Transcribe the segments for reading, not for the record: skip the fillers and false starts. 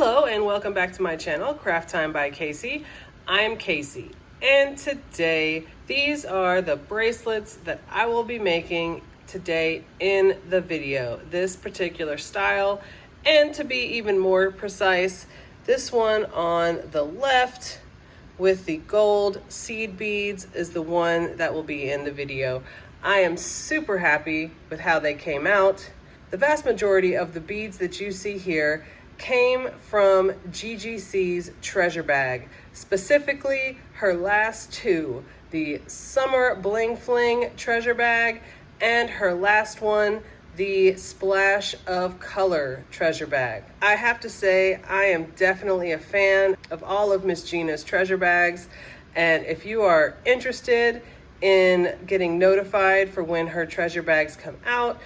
Hello and welcome back to my channel, Craft Time by Casey. I'm Casey, and today these are the bracelets that I will be making today in the video. This particular style, and to be even more precise, this one on the left with the gold seed beads is the one that will be in the video. I am super happy with how they came out. The vast majority of the beads that you see here came from GGC's treasure bag, specifically her last two, the Summer Bling Fling treasure bag and her last one, the Splash of Color treasure bag. I have to say, I am definitely a fan of all of Miss Gina's treasure bags, and if you are interested in getting notified for when her treasure bags come out,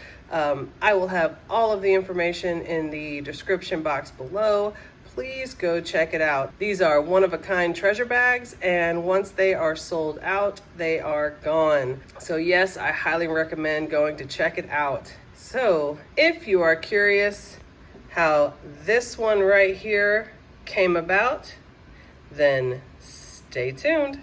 I will have all of the information in the description box below. Please go check it out. These are one-of-a-kind treasure bags, and once they are sold out, they are gone. So yes, I highly recommend going to check it out. So if you are curious how this one right here came about, then stay tuned.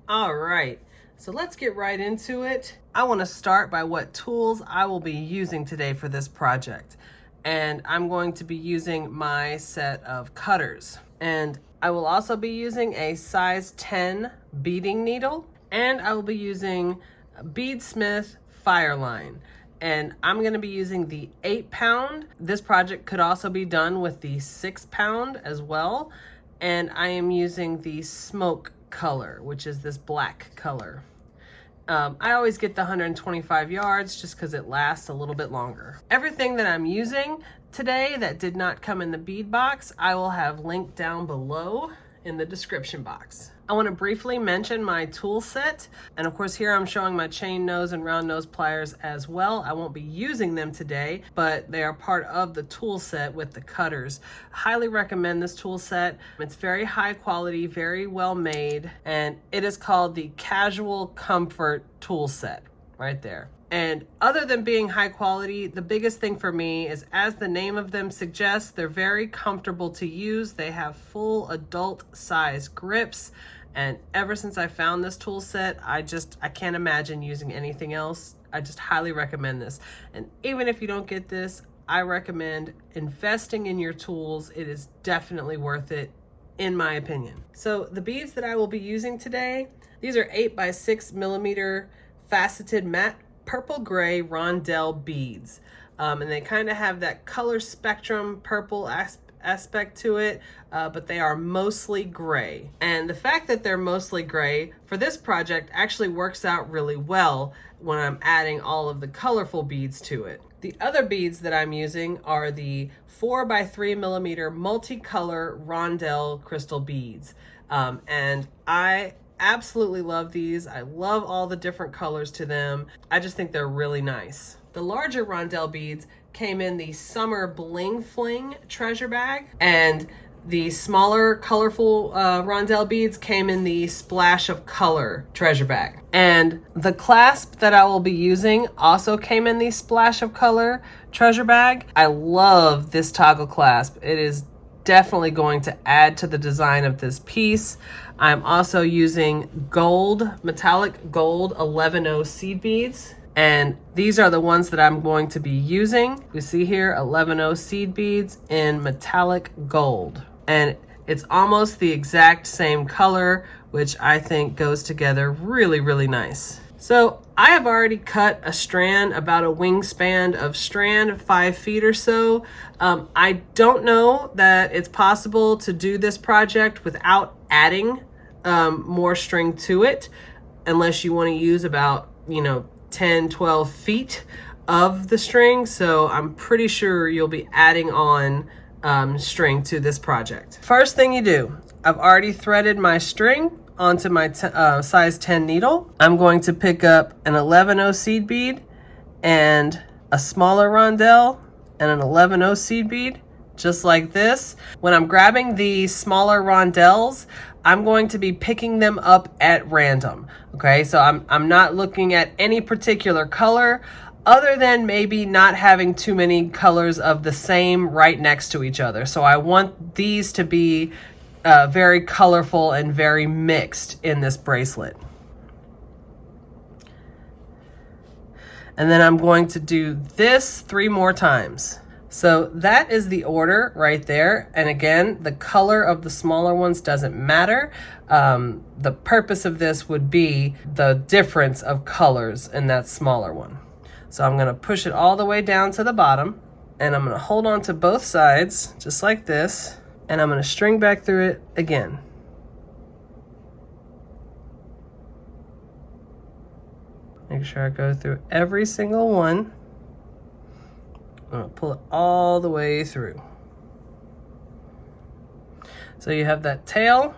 All right, so let's get right into it. I want to start by what tools I will be using today for this project. And I'm going to be using my set of cutters. And I will also be using a size 10 beading needle. And I will be using a Beadsmith Fireline. And I'm going to be using the 8-pound. This project could also be done with the 6-pound as well. And I am using the smoke color, which is this black color. I always get the 125 yards just because it lasts a little bit longer. Everything that I'm using today that did not come in the bead box, I will have linked down below in the description box. I want to briefly mention my tool set, and of course here I'm showing my chain nose and round nose pliers as well. I won't be using them today, but they are part of the tool set with the cutters. Highly recommend this tool set. It's very high quality, very well made, and it is called the Casual Comfort Tool Set right there. And other than being high quality, the biggest thing for me is, as the name of them suggests, they're very comfortable to use. They have full adult size grips. And ever since I found this tool set, I can't imagine using anything else. I just highly recommend this. And even if you don't get this, I recommend investing in your tools. It is definitely worth it, in my opinion. So the beads that I will be using today, these are 8x6 millimeter faceted matte purple gray rondelle beads. And they kind of have that color spectrum purple aspect to it, but they are mostly gray. And the fact that they're mostly gray for this project actually works out really well when I'm adding all of the colorful beads to it. The other beads that I'm using are the 4x3 millimeter multicolor rondelle crystal beads. And I absolutely love these. I love all the different colors to them. I just think they're really nice. The larger rondelle beads came in the Summer Bling Fling treasure bag, and the smaller colorful rondelle beads came in the Splash of Color treasure bag. And the clasp that I will be using also came in the Splash of Color treasure bag. I love this toggle clasp. It is definitely going to add to the design of this piece. I'm also using gold, metallic gold 11-0 seed beads. And these are the ones that I'm going to be using. You see here, 11-0 seed beads in metallic gold. And it's almost the exact same color, which I think goes together really, really nice. So I have already cut a strand, about a wingspan of strand, 5 feet or so. I don't know that it's possible to do this project without adding more string to it, unless you want to use about, 10, 12 feet of the string. So I'm pretty sure you'll be adding on string to this project. First thing you do, I've already threaded my string onto my size 10 needle. I'm going to pick up an 11-0 seed bead and a smaller rondelle and an 11-0 seed bead, just like this. When I'm grabbing the smaller rondelles, I'm going to be picking them up at random. Okay, so I'm not looking at any particular color other than maybe not having too many colors of the same right next to each other. So I want these to be very colorful and very mixed in this bracelet. And then I'm going to do this 3 more times. So that is the order right there. And again, the color of the smaller ones doesn't matter. The purpose of this would be the difference of colors in that smaller one. So I'm gonna push it all the way down to the bottom, and I'm gonna hold on to both sides, just like this, and I'm gonna string back through it again. Make sure I go through every single one. I'm gonna pull it all the way through. So you have that tail,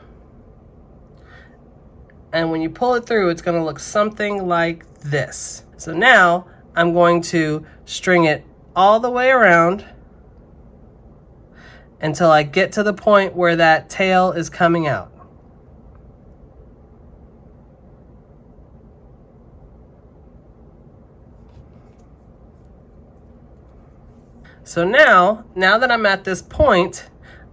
and when you pull it through, it's gonna look something like this. So now I'm going to string it all the way around until I get to the point where that tail is coming out. So now that I'm at this point,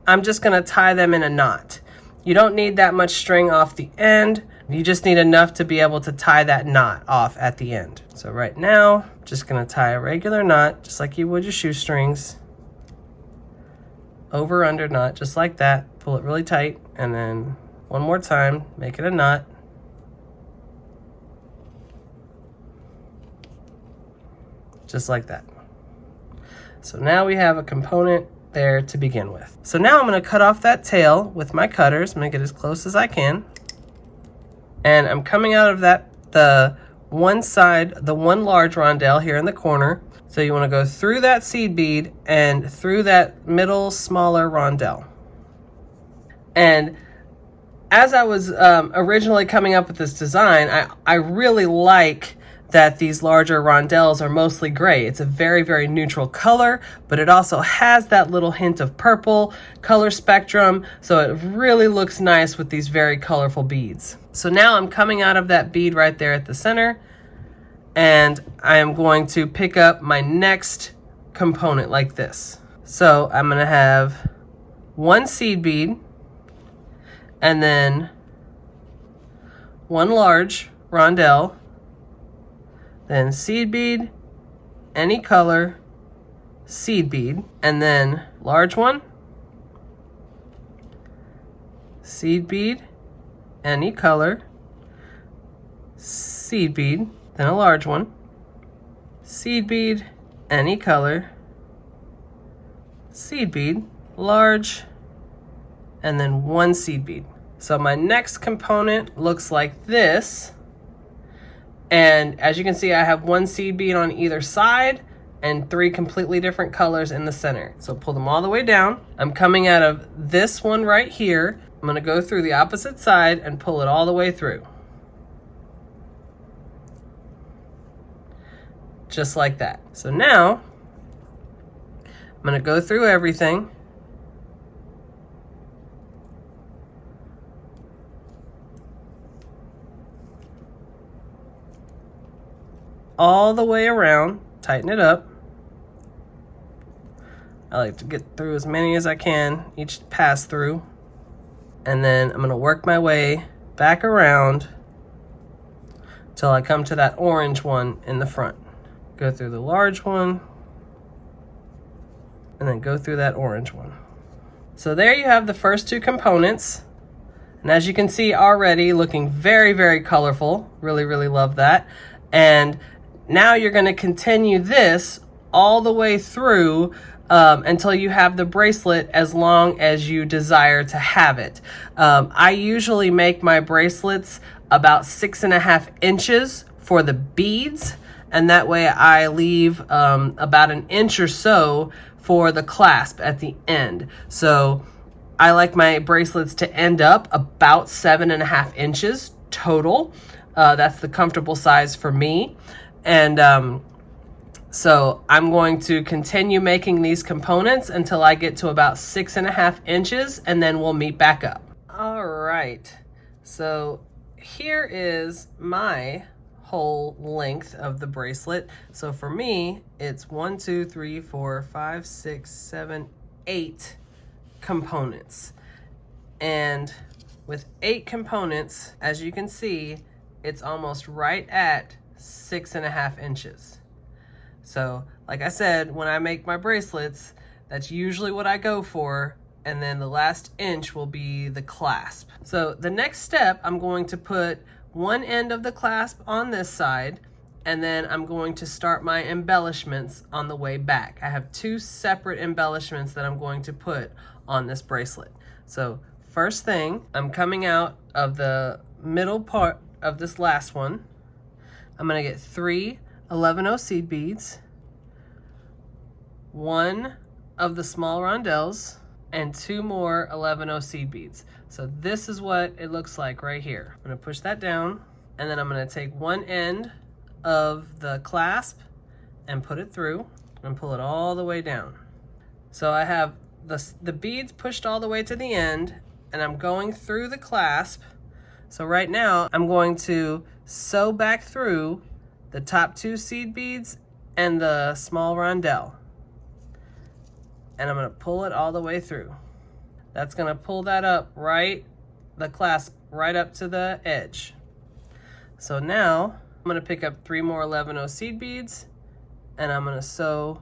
I'm just gonna tie them in a knot. You don't need that much string off the end. You just need enough to be able to tie that knot off at the end. So right now, just gonna tie a regular knot, just like you would your shoestrings. Over, under knot, just like that. Pull it really tight, and then one more time, make it a knot. Just like that. So now we have a component there to begin with. So now I'm gonna cut off that tail with my cutters. I'm gonna get as close as I can. And I'm coming out of that, the one side, the one large rondelle here in the corner. So you wanna go through that seed bead and through that middle smaller rondelle. And as I was originally coming up with this design, I really like that these larger rondelles are mostly gray. It's a very, very neutral color, but it also has that little hint of purple color spectrum. So it really looks nice with these very colorful beads. So now I'm coming out of that bead right there at the center, and I am going to pick up my next component like this. So I'm gonna have one seed bead and then one large rondelle, then seed bead, any color, seed bead, and then large one, seed bead, any color, seed bead, then a large one, seed bead, any color, seed bead, large, and then one seed bead. So my next component looks like this. And as you can see, I have one seed bead on either side and 3 completely different colors in the center. So pull them all the way down. I'm coming out of this one right here. I'm gonna go through the opposite side and pull it all the way through. Just like that. So now, I'm gonna go through everything. All the way around, tighten it up. I like to get through as many as I can each pass through. And then I'm gonna work my way back around till I come to that orange one in the front. Go through the large one, and then go through that orange one. So there you have the first 2 components. And as you can see already, looking very, very colorful. Really, really love that. And now you're gonna continue this all the way through until you have the bracelet as long as you desire to have it. I usually make my bracelets about 6.5 inches for the beads, and that way I leave about 1 inch or so for the clasp at the end. So I like my bracelets to end up about 7.5 inches total. That's the comfortable size for me. And so I'm going to continue making these components until I get to about 6.5 inches, and then we'll meet back up. All right. right, so here is my whole length of the bracelet. So for me, it's 1, 2, 3, 4, 5, 6, 7, 8 components. And with 8 components, as you can see, it's almost right at 6.5 inches. So like I said, when I make my bracelets, that's usually what I go for. And then the last inch will be the clasp. So the next step, I'm going to put one end of the clasp on this side, and then I'm going to start my embellishments on the way back. I have 2 separate embellishments that I'm going to put on this bracelet. So first thing, I'm coming out of the middle part of this last one. I'm gonna get 3 11-0 seed beads, 1 of the small rondelles, and 2 more 11-0 seed beads. So this is what it looks like right here. I'm gonna push that down, and then I'm gonna take one end of the clasp and put it through and pull it all the way down. So I have the beads pushed all the way to the end, and I'm going through the clasp. So right now I'm going to sew back through the top 2 seed beads and the small rondelle. And I'm gonna pull it all the way through. That's gonna pull that up the clasp right up to the edge. So now I'm gonna pick up 3 more 11-0 seed beads, and I'm gonna sew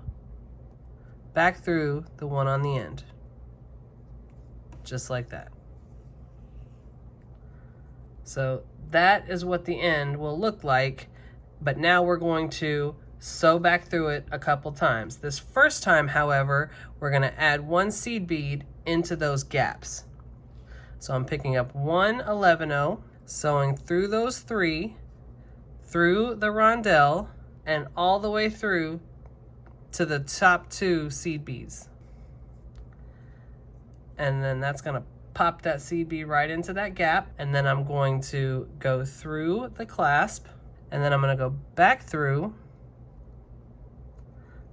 back through the one on the end. Just like that. So that is what the end will look like, but now we're going to sew back through it a couple times. This first time, however, we're gonna add 1 seed bead into those gaps. So I'm picking up 1 11-0, sewing through those 3, through the rondelle, and all the way through to the top 2 seed beads. And then that's gonna pop that seed bead right into that gap, and then I'm going to go through the clasp, and then I'm gonna go back through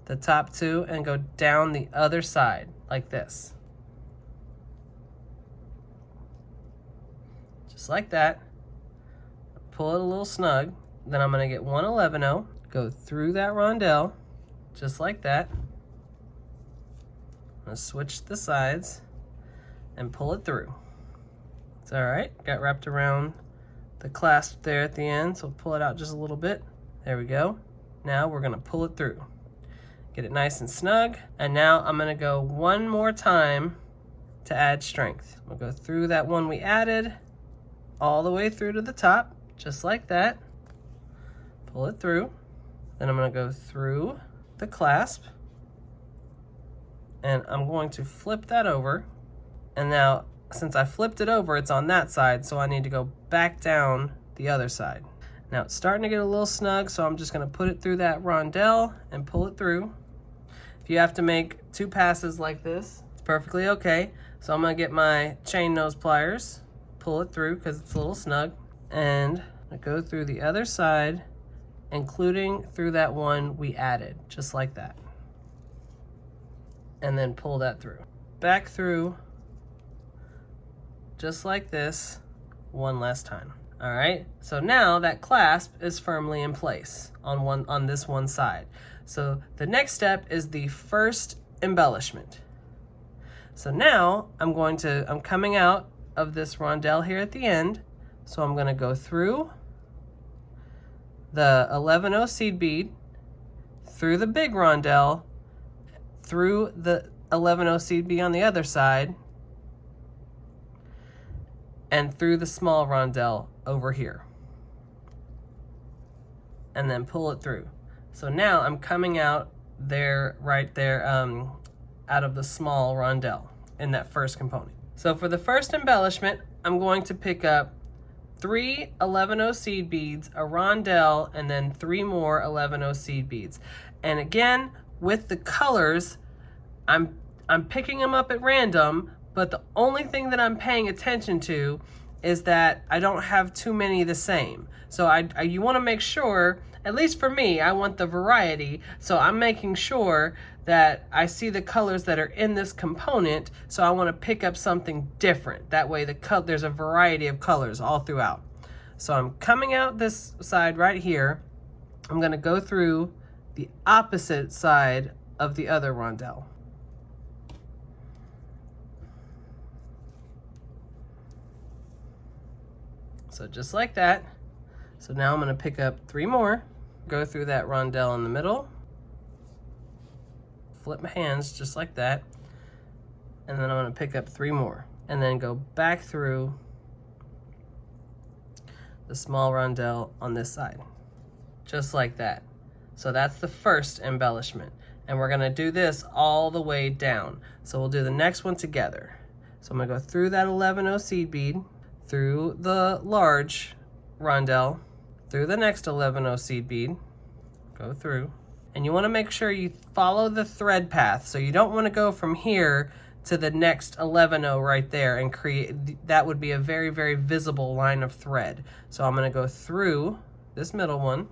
the top 2 and go down the other side like this. Just like that. Pull it a little snug. Then I'm gonna get 1 11-0, go through that rondelle, just like that. I'm gonna switch the sides and pull it through. It's all right, got wrapped around the clasp there at the end, so pull it out just a little bit. There we go. Now we're gonna pull it through. Get it nice and snug, and now I'm gonna go one more time to add strength. We'll go through that one we added, all the way through to the top, just like that. Pull it through. Then I'm gonna go through the clasp, and I'm going to flip that over. And now, since I flipped it over, it's on that side, so I need to go back down the other side. Now it's starting to get a little snug, so I'm just gonna put it through that rondelle and pull it through. If you have to make 2 passes like this, it's perfectly okay. So I'm gonna get my chain nose pliers, pull it through because it's a little snug, and I go through the other side, including through that one we added, just like that. And then pull that through. Back through, just like this, one last time. All right, so now that clasp is firmly in place on this one side. So the next step is the first embellishment. So now I'm coming out of this rondelle here at the end. So I'm gonna go through the 11-0 seed bead, through the big rondelle, through the 11-0 seed bead on the other side, and through the small rondelle over here. And then pull it through. So now I'm coming out there, right there, out of the small rondelle in that first component. So for the first embellishment, I'm going to pick up 3 11-0 seed beads, a rondelle, and then 3 more 11-0 seed beads. And again, with the colors, I'm picking them up at random, but the only thing that I'm paying attention to is that I don't have too many the same. So you want to make sure at least for me, I want the variety. So I'm making sure that I see the colors that are in this component. So I want to pick up something different. That way there's a variety of colors all throughout. So I'm coming out this side right here. I'm going to go through the opposite side of the other rondelle. So just like that. So now I'm going to pick up 3 more, go through that rondelle in the middle, flip my hands just like that, and then I'm going to pick up 3 more, and then go back through the small rondelle on this side, just like that. So that's the first embellishment, and we're going to do this all the way down. So we'll do the next one together. So I'm going to go through that 11-0 seed bead, through the large rondelle, through the next 11-0 seed bead, go through, and you want to make sure you follow the thread path. So you don't want to go from here to the next 11-0 right there and create, that would be a very, very visible line of thread. So I'm going to go through this middle one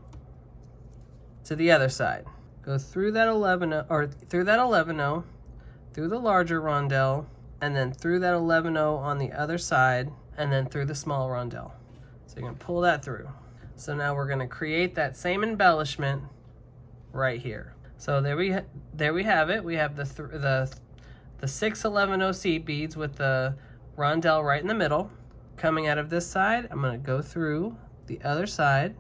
to the other side. Go through that 11-0, or through that 11-0, through the larger rondelle, and then through that 11-0 on the other side, and then through the small rondelle. So you're going to pull that through. So now we're going to create that same embellishment right here. So there we have it. We have the 6 11-0 seed beads with the rondelle right in the middle. Coming out of this side, I'm going to go through the other side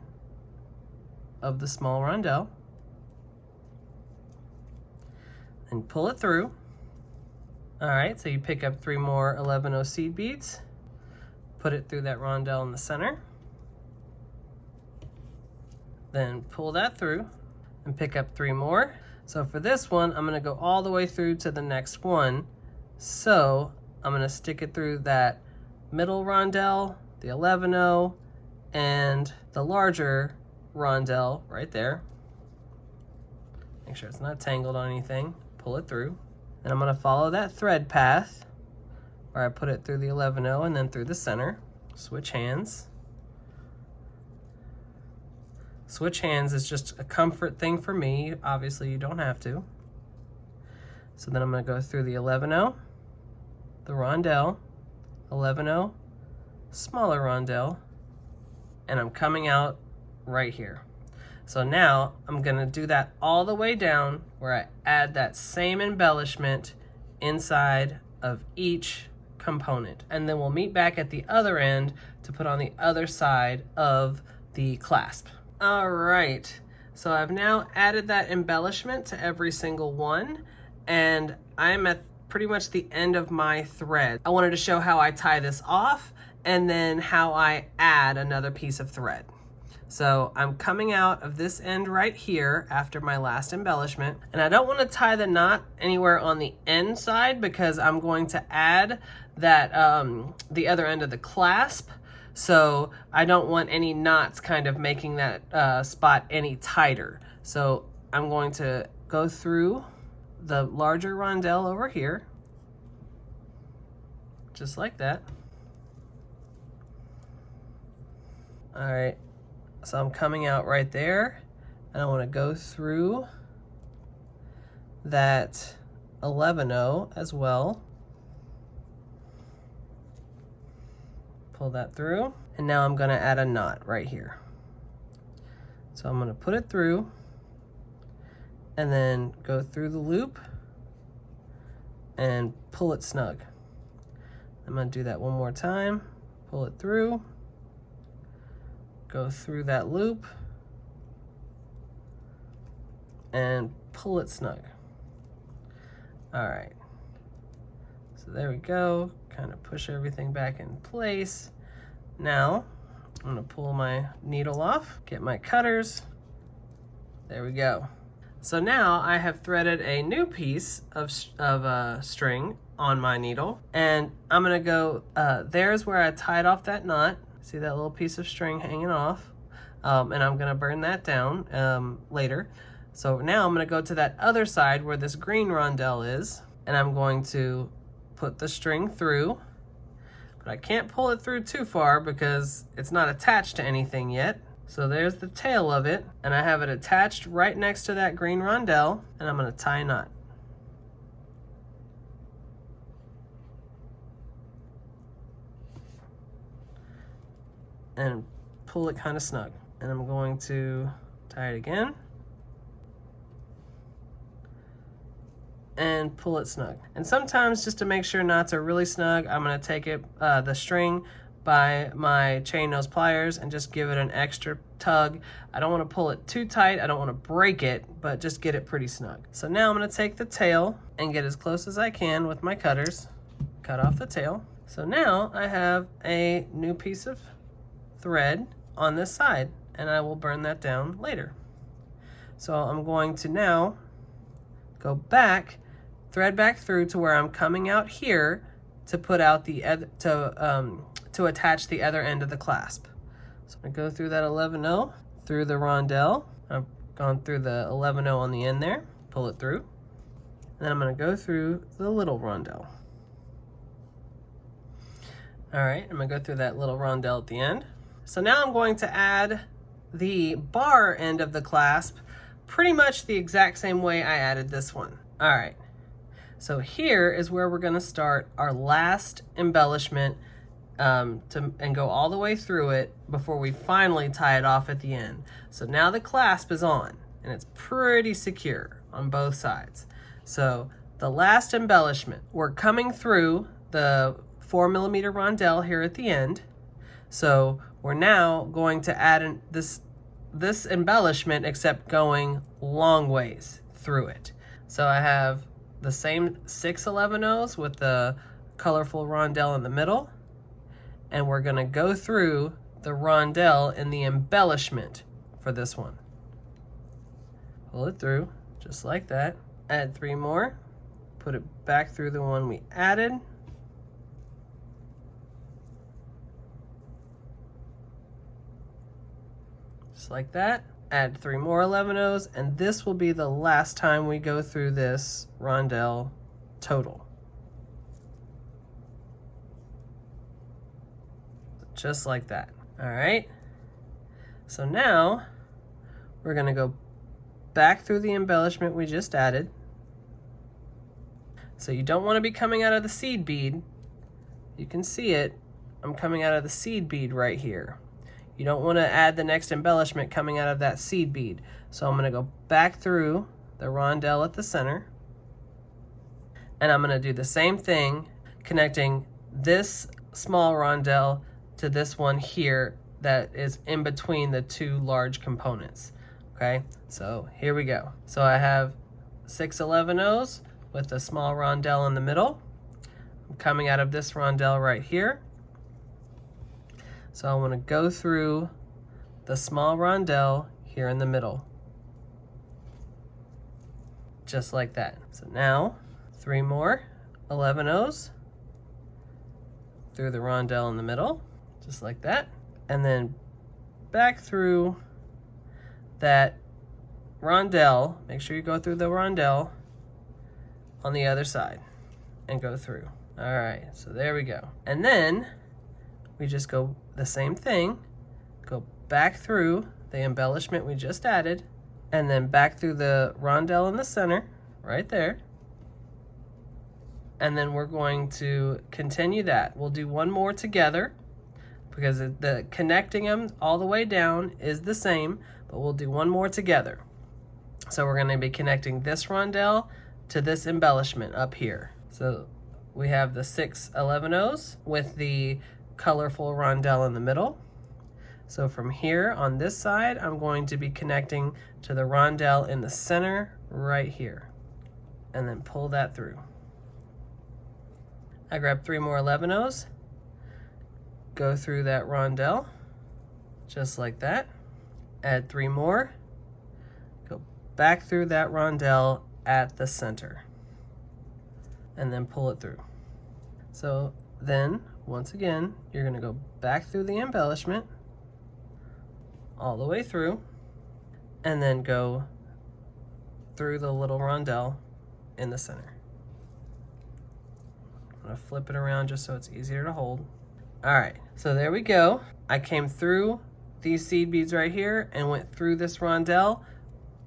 of the small rondelle and pull it through. All right, so you pick up 3 more 11-0 seed beads, put it through that rondelle in the center, then pull that through and pick up 3 more. So for this one, I'm going to go all the way through to the next one. So I'm going to stick it through that middle rondelle, the 11-0, and the larger rondelle right there. Make sure it's not tangled on anything. Pull it through. And I'm going to follow that thread path where I put it through the 11-0 and then through the center. Switch hands. Switch hands is just a comfort thing for me. Obviously, you don't have to. So then I'm going to go through the 11-0, the rondelle, 11-0, smaller rondelle, and I'm coming out right here. So now I'm going to do that all the way down where I add that same embellishment inside of each component. And then we'll meet back at the other end to put on the other side of the clasp. All right, so I've now added that embellishment to every single one, and I'm at pretty much the end of my thread. I wanted to show how I tie this off and then how I add another piece of thread. So I'm coming out of this end right here after my last embellishment, and I don't want to tie the knot anywhere on the end side because I'm going to add that the other end of the clasp. So I don't want any knots kind of making that spot any tighter. So I'm going to go through the larger rondelle over here, just like that. All right, so I'm coming out right there, and I want to go through that 11-0 as well. Pull that through, and now I'm going to add a knot right here. So I'm going to put it through and then go through the loop and pull it snug. I'm going to do that one more time. Pull it through, go through that loop, and pull it snug. All right, so there we go. Kind of push everything back in place. Now I'm going to pull my needle off, get my cutters. There we go. So now I have threaded a new piece of string on my needle, and I'm going to go, there's where I tied off that knot. See that little piece of string hanging off? And I'm going to burn that down later. So now I'm going to go to that other side where this green rondelle is, and I'm going to put the string through, but I can't pull it through too far because it's not attached to anything yet. So there's the tail of it, and I have it attached right next to that green rondelle, and I'm gonna tie a knot. And pull it kind of snug. And I'm going to tie it again. And pull it snug. And sometimes, just to make sure knots are really snug, I'm gonna take it, the string by my chain nose pliers and just give it an extra tug. I don't wanna pull it too tight, I don't wanna break it, but just get it pretty snug. So now I'm gonna take the tail and get as close as I can with my cutters, cut off the tail. So now I have a new piece of thread on this side, and I will burn that down later. So I'm going to now go back, thread back through to where I'm coming out here to put out the to attach the other end of the clasp. So I'm gonna go through that 11-0 through the rondelle. I've gone through the 11-0 on the end there, pull it through, and then I'm gonna go through the little rondelle. All right, I'm gonna go through that little rondelle at the end. So now I'm going to add the bar end of the clasp pretty much the exact same way I added this one. All right, so here is where we're gonna start our last embellishment and go all the way through it before we finally tie it off at the end. So now the clasp is on and it's pretty secure on both sides. So the last embellishment, we're coming through the 4mm rondelle here at the end. So we're now going to add this embellishment, except going long ways through it. So I have the same 6 11-0s with the colorful rondelle in the middle, and we're gonna go through the rondelle in the embellishment for this one. Pull it through, just like that. Add 3 more, put it back through the one we added. Just like that. Add 3 more 11-0s, and this will be the last time we go through this rondelle total. Just like that. All right. So now we're gonna go back through the embellishment we just added. So you don't want to be coming out of the seed bead. You can see it. I'm coming out of the seed bead right here. You don't want to add the next embellishment coming out of that seed bead. So I'm going to go back through the rondelle at the center, and I'm going to do the same thing, connecting this small rondelle to this one here that is in between the 2 large components. Okay, so here we go. So I have 6 11-0s with a small rondelle in the middle. I'm coming out of this rondelle right here. So I want to go through the small rondelle here in the middle. Just like that. So now 3 more 11-0s through the rondelle in the middle, just like that. And then back through that rondelle. Make sure you go through the rondelle on the other side and go through. All right, so there we go. And then we just go the same thing, go back through the embellishment we just added, and then back through the rondelle in the center, right there. And then we're going to continue that. We'll do 1 more together because the connecting them all the way down is the same, but we'll do 1 more together. So we're gonna be connecting this rondelle to this embellishment up here. So we have the 6 11-0s with the colorful rondelle in the middle. So from here on this side, I'm going to be connecting to the rondelle in the center right here, and then pull that through. I grab 3 more 11-0s, go through that rondelle, just like that. Add 3 more, go back through that rondelle at the center, and then pull it through. So then, once again, you're gonna go back through the embellishment, all the way through, and then go through the little rondelle in the center. I'm gonna flip it around just so it's easier to hold. All right, so there we go. I came through these seed beads right here and went through this rondelle.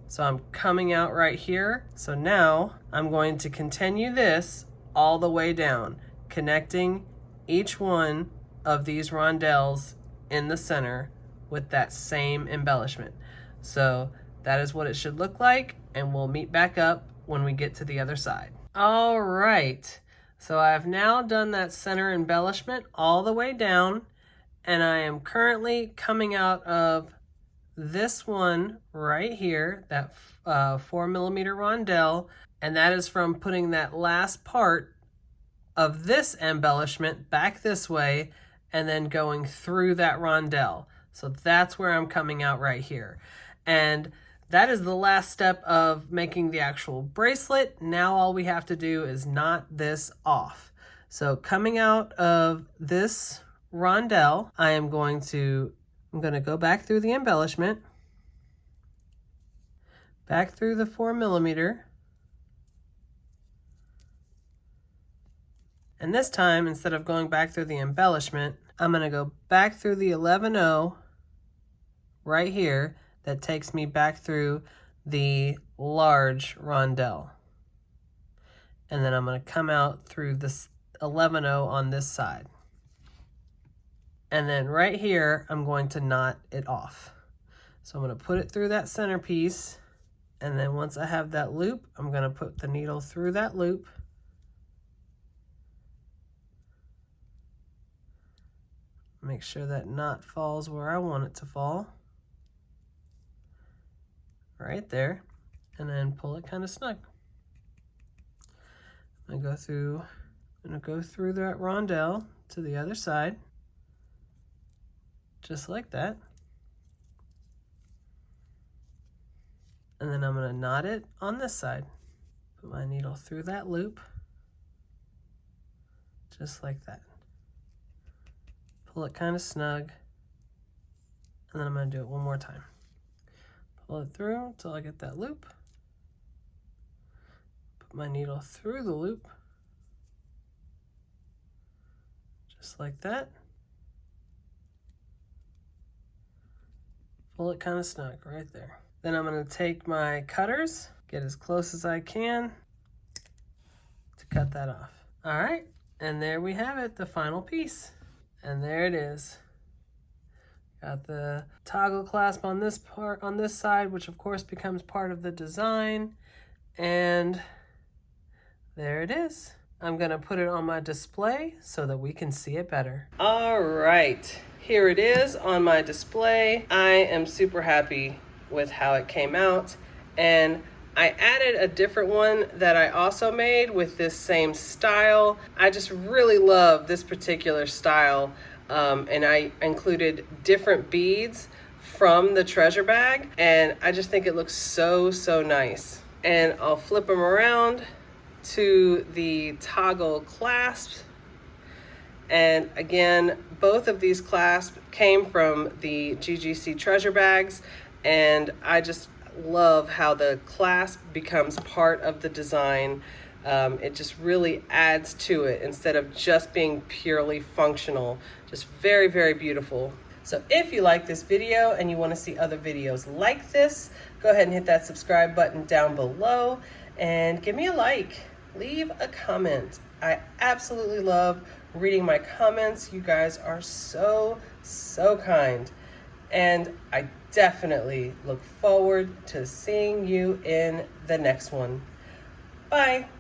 So I'm coming out right here. So now I'm going to continue this all the way down, connecting each one of these rondelles in the center with that same embellishment. So that is what it should look like, and we'll meet back up when we get to the other side. All right, so I've now done that center embellishment all the way down, and I am currently coming out of this one right here, that 4mm rondelle, and that is from putting that last part of this embellishment back this way and then going through that rondelle. So that's where I'm coming out right here. And that is the last step of making the actual bracelet. Now all we have to do is knot this off. So coming out of this rondelle, I'm going to go back through the embellishment, back through the 4mm, and this time, instead of going back through the embellishment, I'm going to go back through the 11-0 right here. That takes me back through the large rondelle. And then I'm going to come out through this 11-0 on this side. And then right here, I'm going to knot it off. So I'm going to put it through that centerpiece. And then once I have that loop, I'm going to put the needle through that loop. Make sure that knot falls where I want it to fall. Right there. And then pull it kind of snug. I'm going to go through that rondelle to the other side. Just like that. And then I'm going to knot it on this side. Put my needle through that loop. Just like that. Pull it kind of snug. And then I'm going to do it one more time. Pull it through until I get that loop. Put my needle through the loop. Just like that. Pull it kind of snug right there. Then I'm going to take my cutters, get as close as I can to cut that off. All right, and there we have it, the final piece. And there it is. Got the toggle clasp on this part, on this side, which of course becomes part of the design. And there it is. I'm gonna put it on my display so that we can see it better. All right, here it is on my display. I am super happy with how it came out. And I added a different one that I also made with this same style. I just really love this particular style. And I included different beads from the treasure bag, and I just think it looks so, so nice. And I'll flip them around to the toggle clasps. And again, both of these clasps came from the GGC treasure bags, and I just love how the clasp becomes part of the design. It just really adds to it instead of just being purely functional. Just very, very beautiful. So if you like this video and you want to see other videos like this, go ahead and hit that subscribe button down below and give me a like. Leave a comment. I absolutely love reading my comments. You guys are so, so kind. And I definitely look forward to seeing you in the next one. Bye.